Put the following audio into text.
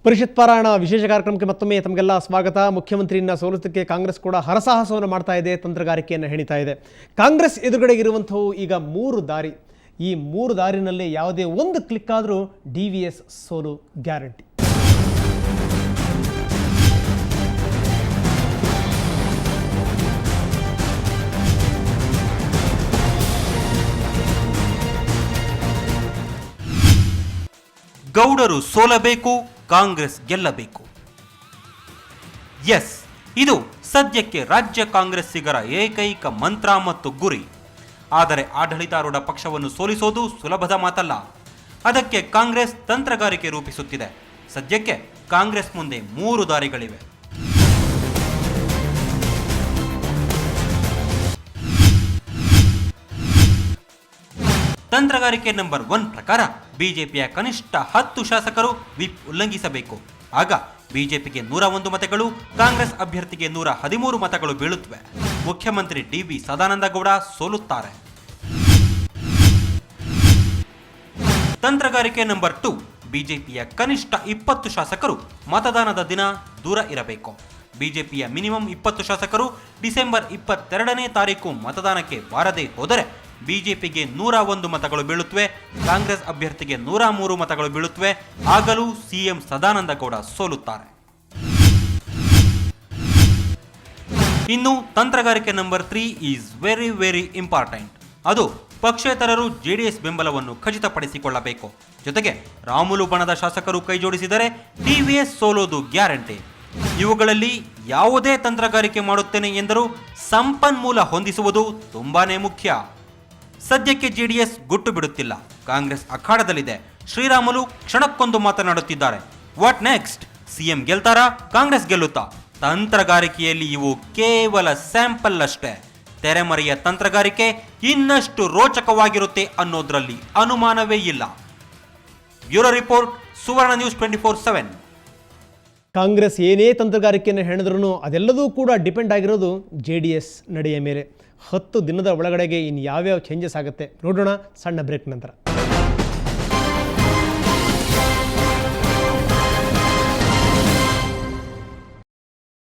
ಪರಿಷತ್ ಪಾರಾಯಣ ವಿಶೇಷ ಕಾರ್ಯಕ್ರಮಕ್ಕೆ ಮತ್ತೊಮ್ಮೆ ತಮಗೆಲ್ಲ ಸ್ವಾಗತ. ಮುಖ್ಯಮಂತ್ರಿಯನ್ನ ಸೋಲಿಸಲಿಕ್ಕೆ ಕಾಂಗ್ರೆಸ್ ಕೂಡ ಹರಸಾಹಸವನ್ನು ಮಾಡ್ತಾ ಇದೆ, ತಂತ್ರಗಾರಿಕೆಯನ್ನು ಹೆಣಿತಾ ಇದೆ. ಕಾಂಗ್ರೆಸ್ ಎದುರುಗಡೆಗೆ ಇರುವಂಥವು ಈಗ 3 ದಾರಿ. ಈ 3 ದಾರಿನಲ್ಲಿ ಯಾವುದೇ ಒಂದು ಕ್ಲಿಕ್ ಆದರೂ DVS ಸೋಲು ಗ್ಯಾರಂಟಿ. ಗೌಡರು ಸೋಲಬೇಕು, ಕಾಂಗ್ರೆಸ್ ಗೆಲ್ಲಬೇಕು. ಎಸ್, ಇದು ಸದ್ಯಕ್ಕೆ ರಾಜ್ಯ ಕಾಂಗ್ರೆಸ್ಸಿಗರ ಏಕೈಕ ಮಂತ್ರ ಮತ್ತು ಗುರಿ. ಆದರೆ ಆಡಳಿತಾರೂಢ ಪಕ್ಷವನ್ನು ಸೋಲಿಸೋದು ಸುಲಭದ ಮಾತಲ್ಲ. ಅದಕ್ಕೆ ಕಾಂಗ್ರೆಸ್ ತಂತ್ರಗಾರಿಕೆ ರೂಪಿಸುತ್ತಿದೆ. ಸದ್ಯಕ್ಕೆ ಕಾಂಗ್ರೆಸ್ ಮುಂದೆ 3 ದಾರಿಗಳಿವೆ. ತಂತ್ರಗಾರಿಕೆ ನಂಬರ್ 1 ಪ್ರಕಾರ ಬಿಜೆಪಿಯ ಕನಿಷ್ಠ 10 ಶಾಸಕರು ವಿಪ್ ಉಲ್ಲಂಘಿಸಬೇಕು. ಆಗ ಬಿಜೆಪಿಗೆ 101 ಮತಗಳು, ಕಾಂಗ್ರೆಸ್ ಅಭ್ಯರ್ಥಿಗೆ 113 ಮತಗಳು ಬೀಳುತ್ತವೆ. ಮುಖ್ಯಮಂತ್ರಿ DV ಸದಾನಂದಗೌಡ ಸೋಲುತ್ತಾರೆ. ತಂತ್ರಗಾರಿಕೆ ನಂಬರ್ 2, ಬಿಜೆಪಿಯ ಕನಿಷ್ಠ 20 ಶಾಸಕರು ಮತದಾನದ ದಿನ ದೂರ ಇರಬೇಕು. ಬಿಜೆಪಿಯ ಮಿನಿಮಮ್ 20 ಶಾಸಕರು ಡಿಸೆಂಬರ್ 22ನೇ ತಾರೀಕು ಮತದಾನಕ್ಕೆ ಬಾರದೆ ಹೋದರೆ ಬಿಜೆಪಿಗೆ 101 ಮತಗಳು ಬೀಳುತ್ತವೆ, ಕಾಂಗ್ರೆಸ್ ಅಭ್ಯರ್ಥಿಗೆ 103 ಮತಗಳು ಬೀಳುತ್ತವೆ. ಆಗಲೂ ಸಿಎಂ ಸದಾನಂದಗೌಡ ಸೋಲುತ್ತಾರೆ. ಇನ್ನು ತಂತ್ರಗಾರಿಕೆ ನಂಬರ್ 3 ಈಸ್ ವೆರಿ ಇಂಪಾರ್ಟೆಂಟ್. ಅದು ಪಕ್ಷೇತರರು JDS ಬೆಂಬಲವನ್ನು ಖಚಿತಪಡಿಸಿಕೊಳ್ಳಬೇಕು. ಜೊತೆಗೆ ರಾಮುಲು ಬಣದ ಶಾಸಕರು ಕೈಜೋಡಿಸಿದರೆ DVS ಸೋಲೋದು ಗ್ಯಾರಂಟಿ. ಇವುಗಳಲ್ಲಿ ಯಾವುದೇ ತಂತ್ರಗಾರಿಕೆ ಮಾಡುತ್ತೇನೆ ಎಂದರೂ ಸಂಪನ್ಮೂಲ ಹೊಂದಿಸುವುದು ತುಂಬಾನೇ ಮುಖ್ಯ. ಸದ್ಯಕ್ಕೆ JDS ಗುಟ್ಟು ಬಿಡುತ್ತಿಲ್ಲ. ಕಾಂಗ್ರೆಸ್ ಅಖಾಡದಲ್ಲಿದೆ. ಶ್ರೀರಾಮುಲು ಕ್ಷಣಕ್ಕೊಂದು ಮಾತನಾಡುತ್ತಿದ್ದಾರೆ. What next? ಸಿಎಂ ಗೆಲ್ತಾರಾ, ಕಾಂಗ್ರೆಸ್ ಗೆಲ್ಲುತ್ತಾ? ತಂತ್ರಗಾರಿಕೆಯಲ್ಲಿ ಇವು ಕೇವಲ ಸ್ಯಾಂಪಲ್ ಅಷ್ಟೇ. ತೆರೆಮರೆಯ ತಂತ್ರಗಾರಿಕೆ ಇನ್ನಷ್ಟು ರೋಚಕವಾಗಿರುತ್ತೆ ಅನ್ನೋದ್ರಲ್ಲಿ ಅನುಮಾನವೇ ಇಲ್ಲ. ಬ್ಯೂರೋ ರಿಪೋರ್ಟ್, ಸುವರ್ಣ ನ್ಯೂಸ್ 24/7. ಕಾಂಗ್ರೆಸ್ ಏನೇ ತಂತ್ರಗಾರಿಕೆಯನ್ನು ಹೆಣಿದ್ರೂ ಅದೆಲ್ಲದೂ ಕೂಡ ಡಿಪೆಂಡ್ ಆಗಿರೋದು JDS ನಡೆಯ ಮೇಲೆ. 10 ದಿನದ ಒಳಗಡೆಗೆ ಇನ್ನು ಯಾವ್ಯಾವ ಚೇಂಜಸ್ ಆಗುತ್ತೆ ನೋಡೋಣ ಸಣ್ಣ ಬ್ರೇಕ್ ನಂತರ.